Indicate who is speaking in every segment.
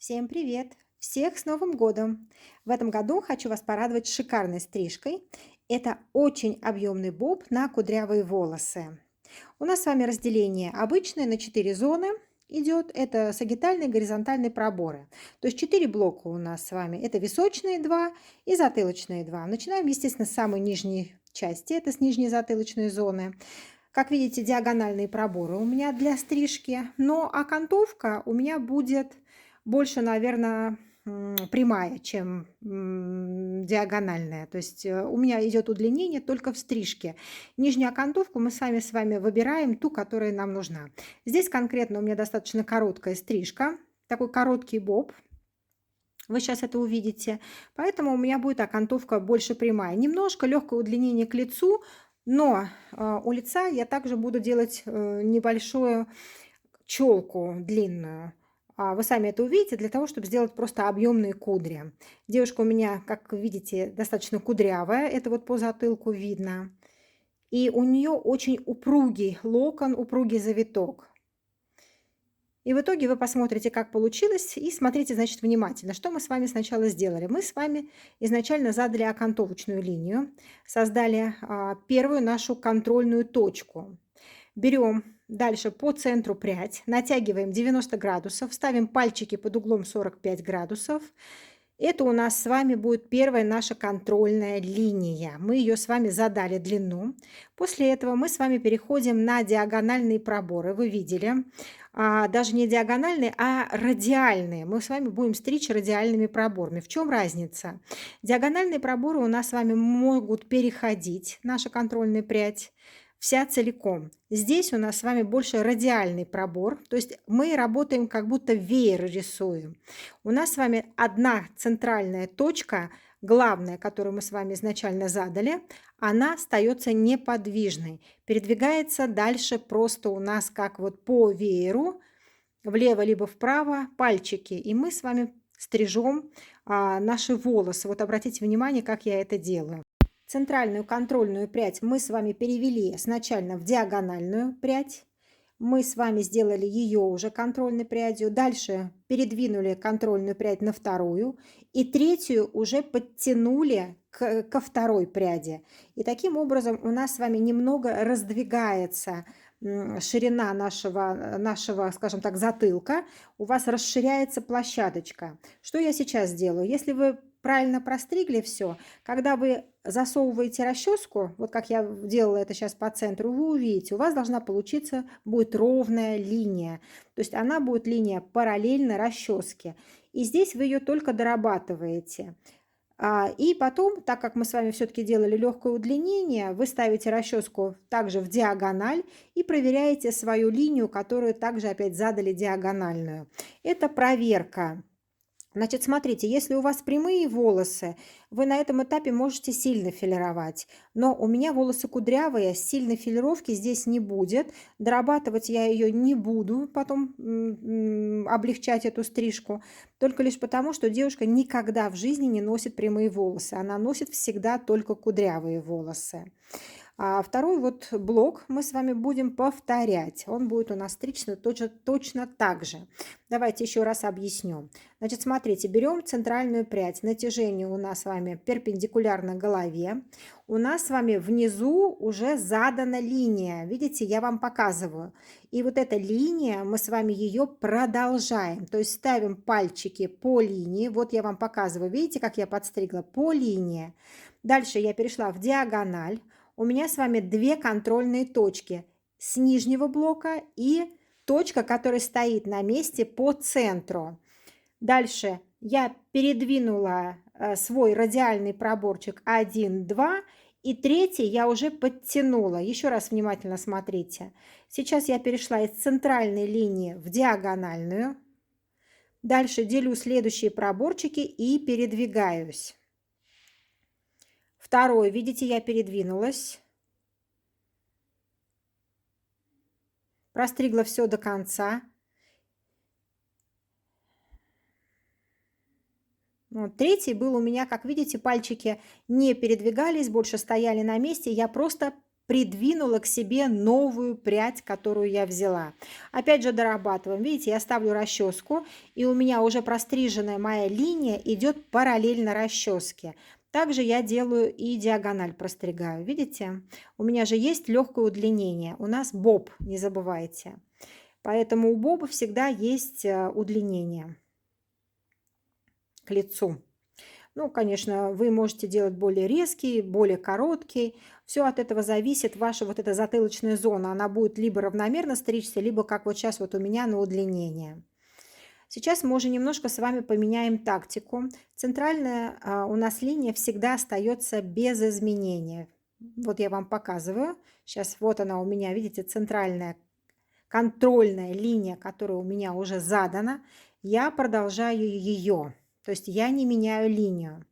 Speaker 1: Всем привет! Всех с Новым годом! В этом году хочу вас порадовать шикарной стрижкой. Это очень объемный боб на кудрявые волосы. У нас с вами разделение обычное на 4 зоны идет. Это сагитальные и горизонтальные проборы. То есть 4 блока у нас с вами. Это височные 2 и затылочные 2. Начинаем, естественно, с самой нижней части. Это с нижней затылочной зоны. Как видите, диагональные проборы у меня для стрижки. Но окантовка у меня будет больше, наверное, прямая, чем диагональная. То есть у меня идет удлинение только в стрижке. Нижнюю окантовку мы с вами выбираем ту, которая нам нужна. Здесь конкретно у меня достаточно короткая стрижка, такой короткий боб. Вы сейчас это увидите. Поэтому у меня будет окантовка больше прямая. Немножко легкое удлинение к лицу, но у лица я также буду делать небольшую челку длинную. Вы сами это увидите, для того, чтобы сделать просто объемные кудри. Девушка у меня, как видите, достаточно кудрявая. Это вот по затылку видно. И у нее очень упругий локон, упругий завиток. И в итоге вы посмотрите, как получилось, и смотрите, значит, внимательно. Что мы с вами сначала сделали? Мы с вами изначально задали окантовочную линию, создали первую нашу контрольную точку. Берем дальше по центру прядь, натягиваем 90 градусов, ставим пальчики под углом 45 градусов. Это у нас с вами будет первая наша контрольная линия. Мы ее с вами задали длину. После этого мы с вами переходим на диагональные проборы. Вы видели, даже не диагональные, а радиальные. Мы с вами будем стричь радиальными проборами. В чем разница? Диагональные проборы у нас с вами могут переходить, наша контрольная прядь, вся целиком. Здесь у нас с вами больше радиальный пробор, то есть мы работаем как будто веер рисуем. У нас с вами одна центральная точка, главная, которую мы с вами изначально задали, она остается неподвижной. Передвигается дальше просто у нас как вот по вееру, влево либо вправо пальчики. И мы с вами стрижем наши волосы. Вот обратите внимание, как я это делаю. Центральную контрольную прядь мы с вами перевели сначала в диагональную прядь. Мы с вами сделали ее уже контрольной прядью. Дальше передвинули контрольную прядь на вторую. И третью уже подтянули ко второй пряди. И таким образом у нас с вами немного раздвигается ширина нашего, скажем так, затылка. У вас расширяется площадочка. Что я сейчас делаю? Если вы правильно простригли все, когда вы засовываете расческу, вот как я делала это сейчас по центру, вы увидите, у вас должна получиться будет ровная линия. То есть она будет линия параллельно расческе. И здесь вы ее только дорабатываете. И потом, так как мы с вами все-таки делали легкое удлинение, вы ставите расческу также в диагональ и проверяете свою линию, которую также опять задали диагональную. Это проверка. Значит, смотрите, если у вас прямые волосы, вы на этом этапе можете сильно филировать. Но у меня волосы кудрявые, сильной филировки здесь не будет. Дорабатывать я ее не буду, потом облегчать эту стрижку. Только лишь потому, что девушка никогда в жизни не носит прямые волосы. Она носит всегда только кудрявые волосы. А второй вот блок мы с вами будем повторять. Он будет у нас стричься точно так же. Давайте еще раз объясню. Значит, смотрите, берем центральную прядь. Натяжение у нас с вами перпендикулярно голове. У нас с вами внизу уже задана линия. Видите, я вам показываю. И вот эта линия, мы с вами ее продолжаем. То есть ставим пальчики по линии. Вот я вам показываю. Видите, как я подстригла? По линии. Дальше я перешла в диагональ. У меня с вами две контрольные точки с нижнего блока и точка, которая стоит на месте по центру. Дальше я передвинула свой радиальный проборчик 1, 2, и третий я уже подтянула. Еще раз внимательно смотрите. Сейчас я перешла из центральной линии в диагональную. Дальше делю следующие проборчики и передвигаюсь. Второй, видите, я передвинулась. Простригла все до конца. Вот, третий был у меня, как видите, пальчики не передвигались, больше стояли на месте. Я просто придвинула к себе новую прядь, которую я взяла. Опять же дорабатываем. Видите, я ставлю расческу, и у меня уже простриженная моя линия идет параллельно расческе. Также я делаю и диагональ простригаю. Видите? У меня же есть легкое удлинение. У нас боб, не забывайте. Поэтому у боба всегда есть удлинение к лицу. Ну, конечно, вы можете делать более резкий, более короткий. Все от этого зависит. Ваша вот эта затылочная зона, она будет либо равномерно стричься, либо как вот сейчас вот у меня на удлинение. Сейчас мы уже немножко с вами поменяем тактику. Центральная у нас линия всегда остается без изменения. Вот я вам показываю. Сейчас вот она у меня, видите, центральная контрольная линия, которая у меня уже задана. Я продолжаю ее. То есть я не меняю линию.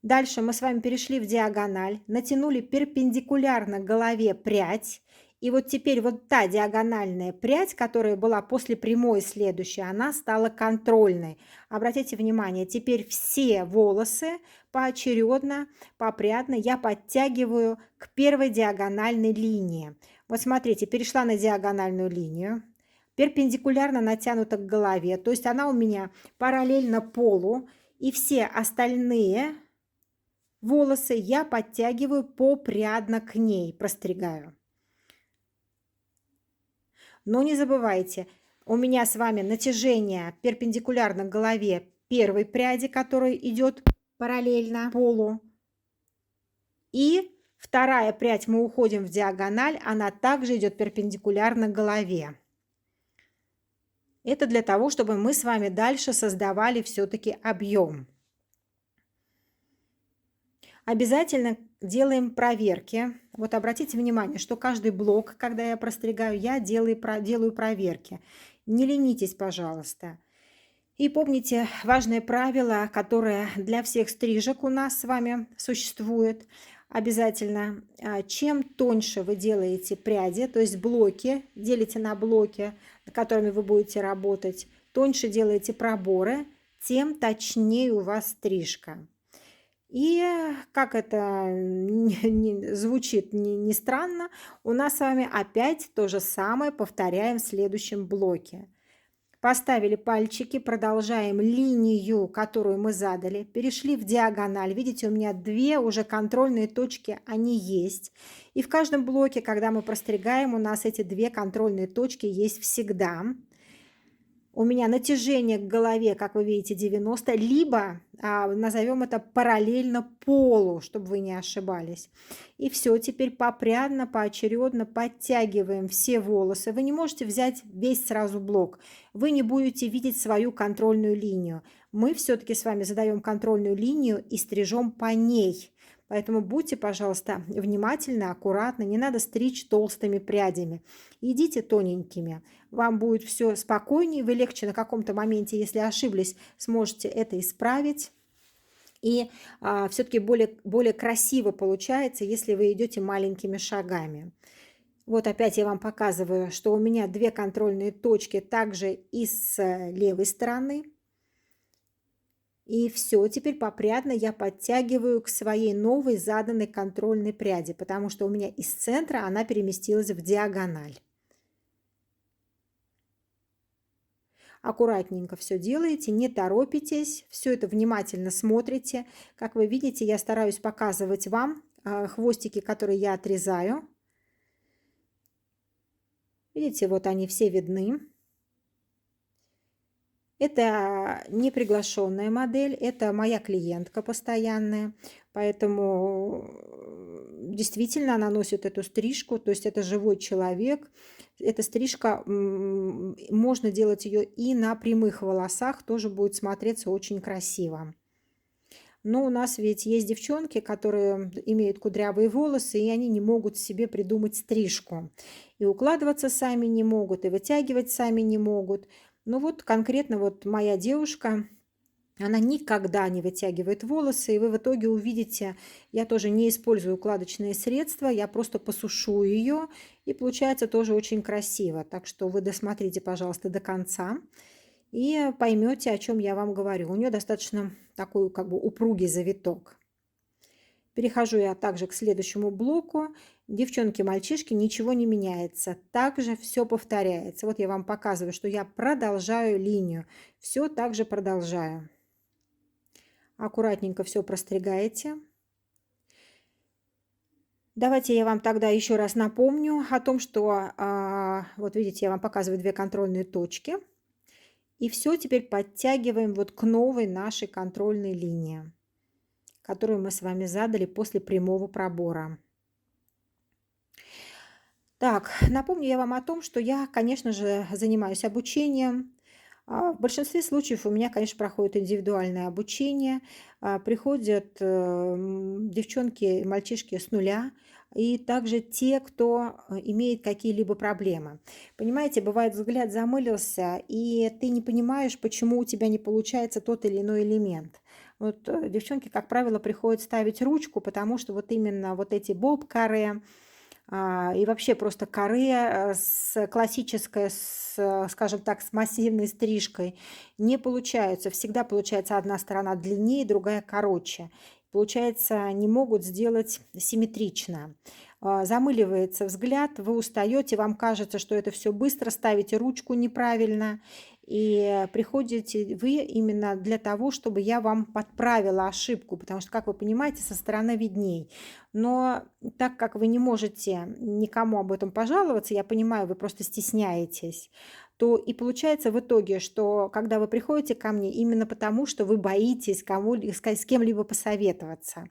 Speaker 1: Дальше мы с вами перешли в диагональ, натянули перпендикулярно голове прядь. И вот теперь вот та диагональная прядь, которая была после прямой следующей, она стала контрольной. Обратите внимание, теперь все волосы поочередно, попрядно я подтягиваю к первой диагональной линии. Вот смотрите, перешла на диагональную линию, перпендикулярно натянута к голове, то есть она у меня параллельно полу, и все остальные волосы я подтягиваю попрядно к ней, простригаю. Но не забывайте, у меня с вами натяжение перпендикулярно к голове первой пряди, которая идет параллельно полу. И вторая прядь, мы уходим в диагональ, она также идет перпендикулярно к голове. Это для того, чтобы мы с вами дальше создавали все-таки объем. Обязательно делаем проверки. Вот обратите внимание, что каждый блок, когда я простригаю, я делаю проверки. Не ленитесь, пожалуйста. И помните важное правило, которое для всех стрижек у нас с вами существует. Обязательно, чем тоньше вы делаете пряди, то есть блоки, делите на блоки, которыми вы будете работать, тоньше делаете проборы, тем точнее у вас стрижка. И как это звучит не странно, у нас с вами опять то же самое повторяем в следующем блоке. Поставили пальчики, продолжаем линию, которую мы задали, перешли в диагональ. Видите, у меня две уже контрольные точки, они есть. И в каждом блоке, когда мы простригаем, у нас эти две контрольные точки есть всегда. У меня натяжение к голове, как вы видите, 90, либо назовем это параллельно полу, чтобы вы не ошибались. И все, теперь попрядно, поочередно подтягиваем все волосы. Вы не можете взять весь сразу блок, вы не будете видеть свою контрольную линию. Мы все-таки с вами задаем контрольную линию и стрижем по ней. Поэтому будьте, пожалуйста, внимательны, аккуратны, не надо стричь толстыми прядями. Идите тоненькими, вам будет все спокойнее, вы легче на каком-то моменте, если ошиблись, сможете это исправить. И все-таки более красиво получается, если вы идете маленькими шагами. Вот опять я вам показываю, что у меня две контрольные точки также и с левой стороны. И все, теперь попрядно я подтягиваю к своей новой заданной контрольной пряди, потому что у меня из центра она переместилась в диагональ. Аккуратненько все делаете, не торопитесь, все это внимательно смотрите. Как вы видите, я стараюсь показывать вам хвостики, которые я отрезаю. Видите, вот они все видны. Это не приглашенная модель, это моя клиентка постоянная, поэтому действительно она носит эту стрижку, то есть это живой человек. Эта стрижка, можно делать ее и на прямых волосах, тоже будет смотреться очень красиво. Но у нас ведь есть девчонки, которые имеют кудрявые волосы, и они не могут себе придумать стрижку. И укладываться сами не могут, и вытягивать сами не могут. Ну вот конкретно вот моя девушка, она никогда не вытягивает волосы, и вы в итоге увидите, я тоже не использую укладочные средства, я просто посушу ее, и получается тоже очень красиво. Так что вы досмотрите, пожалуйста, до конца и поймете, о чем я вам говорю. У нее достаточно такой как бы упругий завиток. Перехожу я также к следующему блоку. Девчонки, мальчишки, ничего не меняется. Также все повторяется. Вот я вам показываю, что я продолжаю линию. Все так же продолжаю. Аккуратненько все простригаете. Давайте я вам тогда еще раз напомню о том, что, вот видите, я вам показываю 2 контрольные точки. И все теперь подтягиваем вот к новой нашей контрольной линии, которую мы с вами задали после прямого пробора. Так, напомню я вам о том, что я, конечно же, занимаюсь обучением. В большинстве случаев у меня, конечно, проходит индивидуальное обучение. Приходят девчонки и мальчишки с нуля, и также те, кто имеет какие-либо проблемы. Понимаете, бывает, взгляд замылился, и ты не понимаешь, почему у тебя не получается тот или иной элемент. Вот девчонки, как правило, приходят ставить ручку, потому что вот именно вот эти боб-каре, и вообще просто каре с классической, скажем так, с массивной стрижкой не получаются. Всегда получается одна сторона длиннее, другая короче. Получается, не могут сделать симметрично. Замыливается взгляд, вы устаете, вам кажется, что это все быстро, ставите ручку неправильно. И приходите вы именно для того, чтобы я вам подправила ошибку, потому что, как вы понимаете, со стороны видней. Но так как вы не можете никому об этом пожаловаться, я понимаю, вы просто стесняетесь, то и получается в итоге, что когда вы приходите ко мне именно потому, что вы боитесь с кем-либо посоветоваться.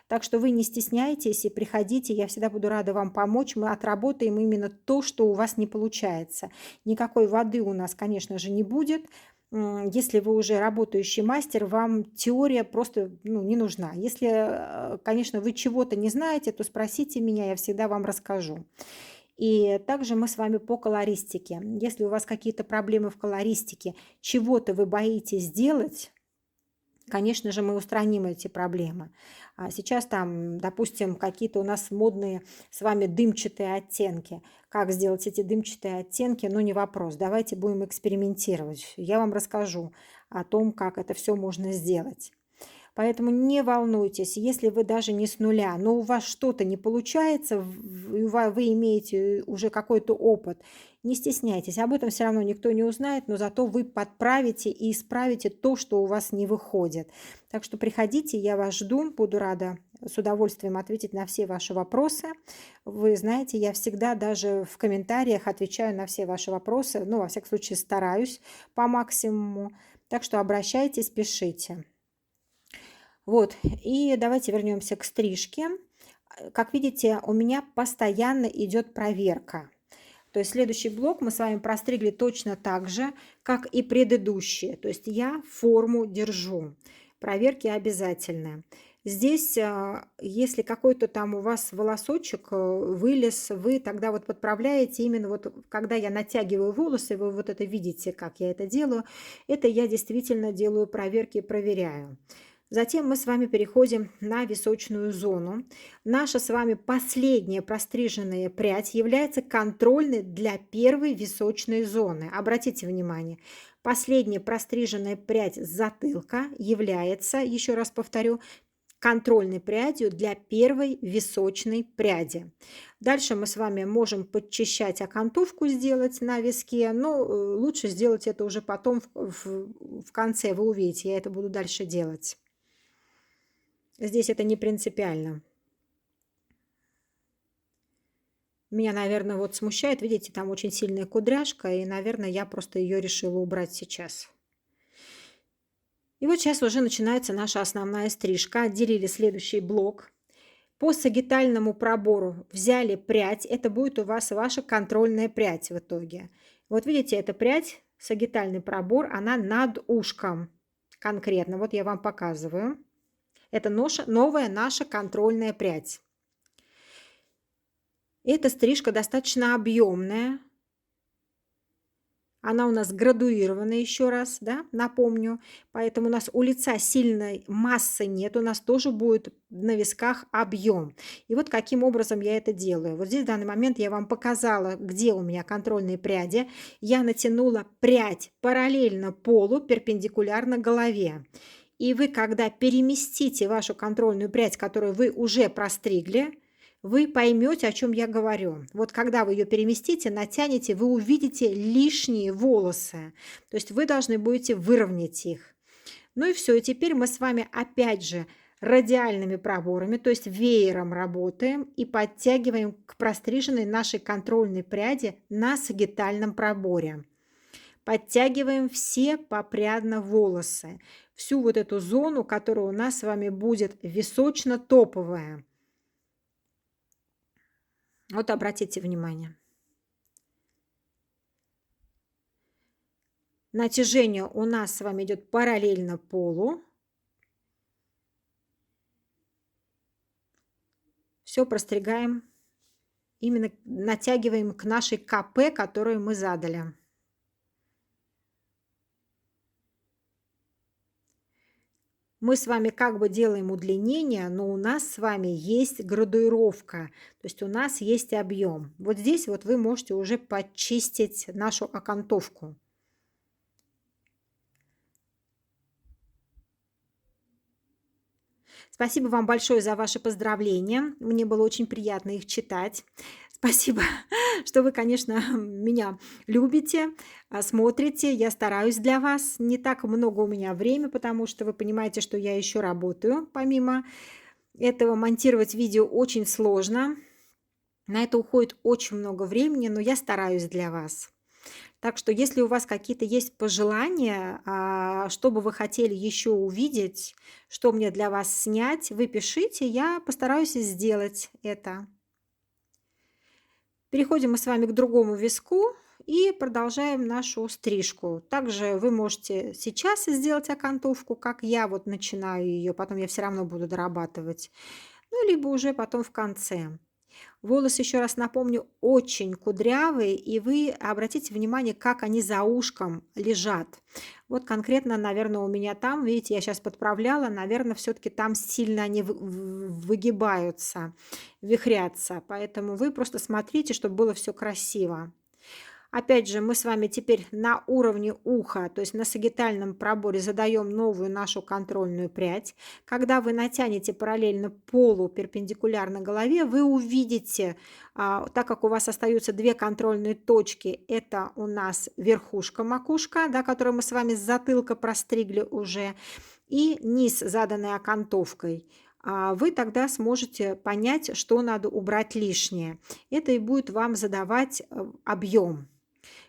Speaker 1: Так что вы не стесняйтесь и приходите, я всегда буду рада вам помочь. Мы отработаем именно то, что у вас не получается. Никакой воды у нас, конечно же, не будет. Если вы уже работающий мастер, вам теория просто не нужна. Если, конечно, вы чего-то не знаете, то спросите меня, я всегда вам расскажу. И также мы с вами по колористике. Если у вас какие-то проблемы в колористике, чего-то вы боитесь делать, конечно же, мы устраним эти проблемы. Сейчас там, допустим, какие-то у нас модные с вами дымчатые оттенки. Как сделать эти дымчатые оттенки? Ну, не вопрос. Давайте будем экспериментировать. Я вам расскажу о том, как это все можно сделать. Поэтому не волнуйтесь, если вы даже не с нуля, но у вас что-то не получается, вы имеете уже какой-то опыт, не стесняйтесь, об этом все равно никто не узнает, но зато вы подправите и исправите то, что у вас не выходит. Так что приходите, я вас жду, буду рада с удовольствием ответить на все ваши вопросы. Вы знаете, я всегда даже в комментариях отвечаю на все ваши вопросы, ну, во всяком случае, стараюсь по максимуму. Так что обращайтесь, пишите. Вот, и давайте вернемся к стрижке. Как видите, у меня постоянно идет проверка. То есть следующий блок мы с вами простригли точно так же, как и предыдущие. То есть я форму держу. Проверки обязательны. Здесь, если какой-то там у вас волосочек вылез, вы тогда вот подправляете именно вот, когда я натягиваю волосы, вы вот это видите, как я это делаю. Это я действительно делаю проверки и проверяю. Затем мы с вами переходим на височную зону. Наша с вами последняя простриженная прядь является контрольной для первой височной зоны. Обратите внимание, последняя простриженная прядь с затылка является, еще раз повторю, контрольной прядью для первой височной пряди. Дальше мы с вами можем подчищать, окантовку сделать на виске, но лучше сделать это уже потом в конце, вы увидите, я это буду дальше делать. Здесь это не принципиально. Меня, наверное, вот смущает, видите, там очень сильная кудряшка, и, наверное, я просто ее решила убрать сейчас. И вот сейчас уже начинается наша основная стрижка. Отделили следующий блок. По сагитальному пробору взяли прядь. Это будет у вас ваша контрольная прядь в итоге. Вот видите, эта прядь, сагитальный пробор, она над ушком конкретно. Вот я вам показываю. Это новая наша контрольная прядь. Эта стрижка достаточно объемная. Она у нас градуированная, еще раз, да, напомню. Поэтому у нас у лица сильной массы нет. У нас тоже будет на висках объем. И вот каким образом я это делаю. Вот здесь в данный момент я вам показала, где у меня контрольные пряди. Я натянула прядь параллельно полу, перпендикулярно голове. И вы, когда переместите вашу контрольную прядь, которую вы уже простригли, вы поймете, о чем я говорю. Вот когда вы ее переместите, натянете, вы увидите лишние волосы. То есть вы должны будете выровнять их. Ну и все. И теперь мы с вами опять же радиальными проборами, то есть веером работаем и подтягиваем к простриженной нашей контрольной пряди на сагитальном проборе. Подтягиваем все попрядно волосы, всю вот эту зону, которая у нас с вами будет височно-топовая. Вот обратите внимание. Натяжение у нас с вами идет параллельно полу. Все простригаем, именно натягиваем к нашей КП, которую мы задали. Мы с вами как бы делаем удлинение, но у нас с вами есть градуировка, то есть у нас есть объем. Вот здесь вот вы можете уже подчистить нашу окантовку. Спасибо вам большое за ваши поздравления. Мне было очень приятно их читать. Спасибо, что вы, конечно, меня любите, смотрите. Я стараюсь для вас. Не так много у меня времени, потому что вы понимаете, что я еще работаю. Помимо этого, монтировать видео очень сложно. На это уходит очень много времени, но я стараюсь для вас. Так что, если у вас какие-то есть пожелания, что бы вы хотели еще увидеть, что мне для вас снять, вы пишите, я постараюсь сделать это. Переходим мы с вами к другому виску и продолжаем нашу стрижку. Также вы можете сейчас сделать окантовку, как я вот начинаю ее, потом я все равно буду дорабатывать, ну, либо уже потом в конце. Волосы, еще раз напомню, очень кудрявые, и вы обратите внимание, как они за ушком лежат. Вот конкретно, наверное, у меня там, видите, я сейчас подправляла, наверное, все-таки там сильно они выгибаются, вихрятся. Поэтому вы просто смотрите, чтобы было все красиво. Опять же, мы с вами теперь на уровне уха, то есть на сагитальном проборе задаем новую нашу контрольную прядь. Когда вы натянете параллельно полу перпендикулярно голове, вы увидите, так как у вас остаются две контрольные точки, это у нас верхушка, макушка, да, которую мы с вами с затылка простригли уже, и низ, заданный окантовкой. Вы тогда сможете понять, что надо убрать лишнее. Это и будет вам задавать объем.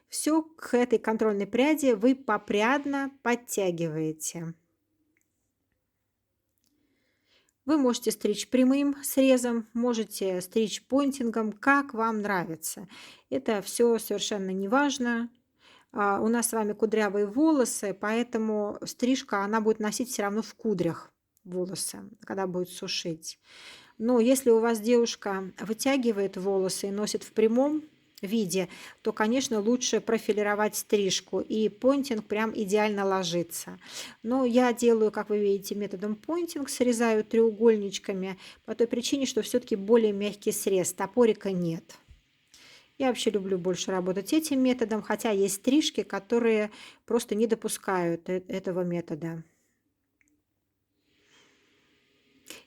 Speaker 1: Все к этой контрольной пряди вы попрядно подтягиваете. Вы можете стричь прямым срезом, можете стричь понтингом, как вам нравится. Это все совершенно не важно. У нас с вами кудрявые волосы, поэтому стрижка, она будет носить все равно в кудрях волосы, когда будет сушить. Но если у вас девушка вытягивает волосы и носит в прямом виде, то, конечно, лучше профилировать стрижку, и понтинг прям идеально ложится. Но я делаю, как вы видите, методом понтинг, срезаю треугольничками по той причине, что все-таки более мягкий срез, топорика нет. Я вообще люблю больше работать этим методом, хотя есть стрижки, которые просто не допускают этого метода.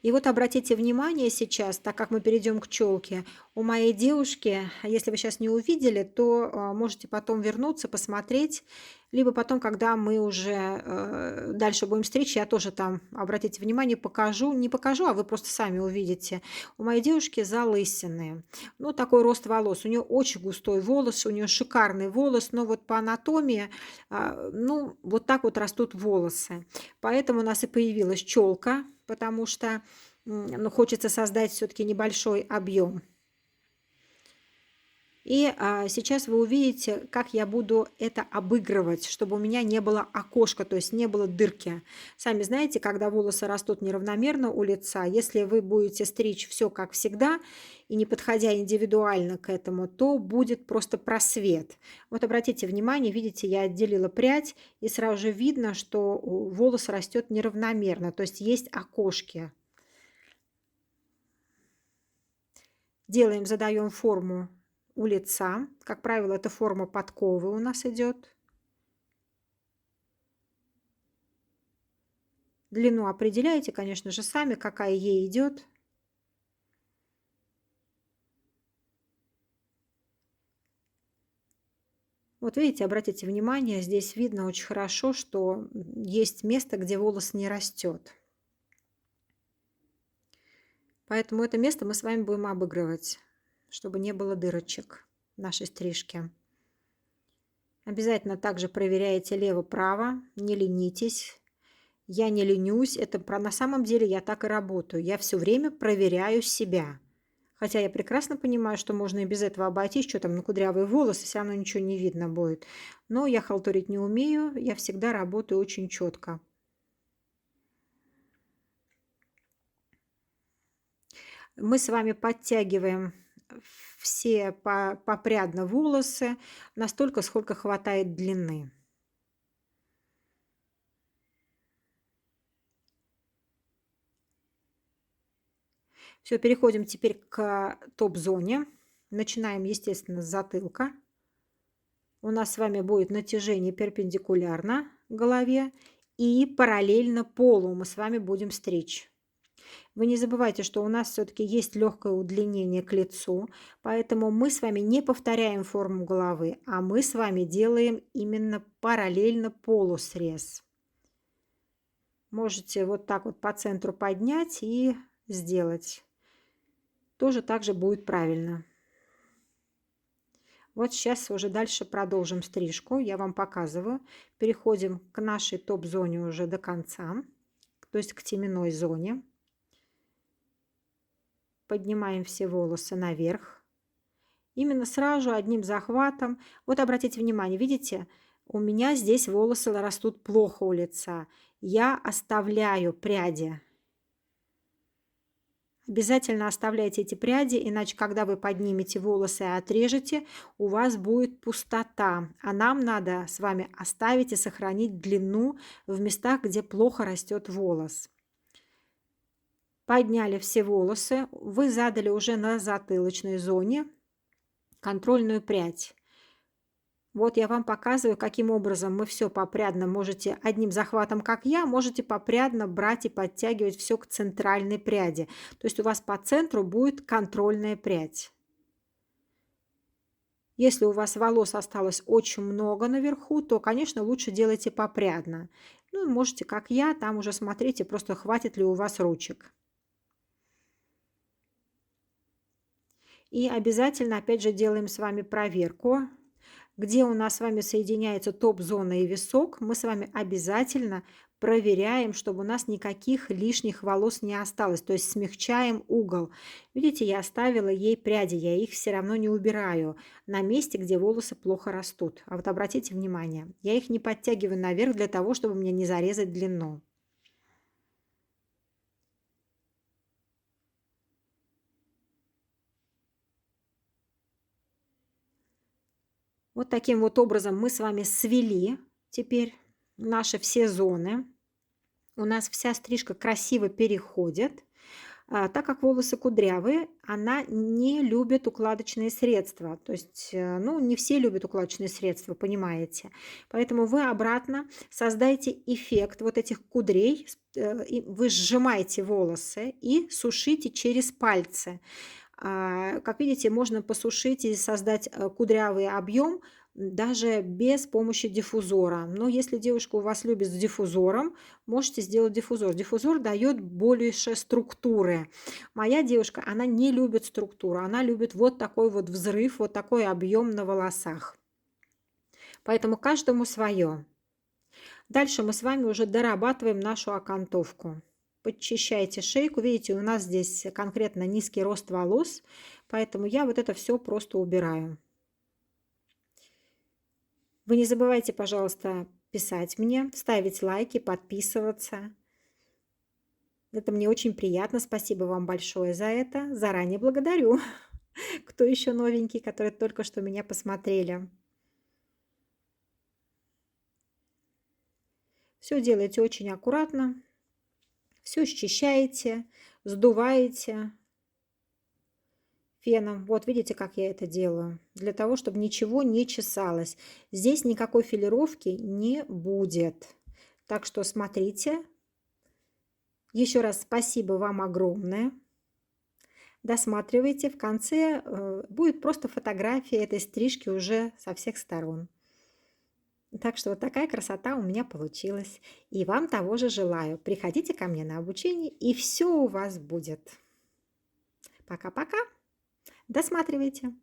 Speaker 1: И вот обратите внимание сейчас, так как мы перейдем к челке, у моей девушки, если вы сейчас не увидели, то можете потом вернуться, посмотреть, либо потом, когда мы уже дальше будем стричь, я тоже там, обратите внимание, покажу, не покажу, а вы просто сами увидите. У моей девушки залысины, ну, такой рост волос, у нее очень густой волос, у нее шикарный волос, но вот по анатомии, ну, вот так вот растут волосы. Поэтому у нас и появилась челка, потому что ну, хочется создать все-таки небольшой объем. И сейчас вы увидите, как я буду это обыгрывать, чтобы у меня не было окошка, то есть не было дырки. Сами знаете, когда волосы растут неравномерно у лица, если вы будете стричь все как всегда и не подходя индивидуально к этому, то будет просто просвет. Вот обратите внимание, видите, я отделила прядь, и сразу же видно, что волос растет неравномерно, то есть есть окошки. Делаем, задаем форму у лица. Как правило, это форма подковы у нас идет. Длину определяете, конечно же, сами, какая ей идет. Вот видите, обратите внимание, здесь видно очень хорошо, что есть место, где волос не растет. Поэтому это место мы с вами будем обыгрывать, чтобы не было дырочек в нашей стрижке. Обязательно также проверяете лево-право, не ленитесь. Я не ленюсь, на самом деле я так и работаю. Я все время проверяю себя. Хотя я прекрасно понимаю, что можно и без этого обойтись, что там на кудрявые волосы, все равно ничего не видно будет. Но я халтурить не умею, я всегда работаю очень четко. Мы с вами подтягиваем все попрядно волосы настолько, сколько хватает длины. Все, переходим теперь к топ-зоне. Начинаем, естественно, с затылка. У нас с вами будет натяжение перпендикулярно голове и параллельно полу мы с вами будем стричь. Вы не забывайте, что у нас все-таки есть легкое удлинение к лицу, поэтому мы с вами не повторяем форму головы, а мы с вами делаем именно параллельно полу срез. Можете вот так вот по центру поднять и сделать. Тоже так же будет правильно. Вот сейчас уже дальше продолжим стрижку. Я вам показываю. Переходим к нашей топ-зоне уже до конца, то есть к теменной зоне. Поднимаем все волосы наверх. Именно сразу одним захватом. Вот обратите внимание, видите, у меня здесь волосы растут плохо у лица. Я оставляю пряди. Обязательно оставляйте эти пряди, иначе, когда вы поднимете волосы и отрежете, у вас будет пустота. А нам надо с вами оставить и сохранить длину в местах, где плохо растет волос. Подняли все волосы. Вы задали уже на затылочной зоне контрольную прядь. Вот я вам показываю, каким образом мы все попрядно можете одним захватом, как я, можете попрядно брать и подтягивать все к центральной пряди. То есть у вас по центру будет контрольная прядь. Если у вас волос осталось очень много наверху, то, конечно, лучше делайте попрядно. Ну, можете, как я, там уже смотрите, просто хватит ли у вас ручек. И обязательно, опять же, делаем с вами проверку. Где у нас с вами соединяется топ-зона и висок, мы с вами обязательно проверяем, чтобы у нас никаких лишних волос не осталось. То есть смягчаем угол. Видите, я оставила ей пряди, я их все равно не убираю на месте, где волосы плохо растут. А вот обратите внимание, я их не подтягиваю наверх для того, чтобы мне не зарезать длину. Вот таким вот образом мы с вами свели теперь наши все зоны. У нас вся стрижка красиво переходит. Так как волосы кудрявые, она не любит укладочные средства. То есть, ну, не все любят укладочные средства, понимаете. Поэтому вы обратно создайте эффект вот этих кудрей. Вы сжимаете волосы и сушите через пальцы. Как видите, можно посушить и создать кудрявый объем даже без помощи диффузора. Но если девушка у вас любит с диффузором, можете сделать диффузор. Диффузор дает больше структуры. Моя девушка, она не любит структуру, она любит вот такой вот взрыв, вот такой объем на волосах. Поэтому каждому свое. Дальше мы с вами уже дорабатываем нашу окантовку. Подчищайте шейку. Видите, у нас здесь конкретно низкий рост волос, поэтому я вот это все просто убираю. Вы не забывайте, пожалуйста, писать мне, ставить лайки, подписываться. Это мне очень приятно. Спасибо вам большое за это. Заранее благодарю. Кто еще новенький, которые только что меня посмотрели. Все делайте очень аккуратно. Все счищаете, сдуваете феном. Вот видите, как я это делаю. Для того, чтобы ничего не чесалось. Здесь никакой филировки не будет. Так что смотрите, Еще раз спасибо вам огромное. Досматривайте. В конце будет просто фотография этой стрижки уже со всех сторон. Так что вот такая красота у меня получилась. И вам того же желаю. Приходите ко мне на обучение, и все у вас будет. Пока-пока. Досматривайте.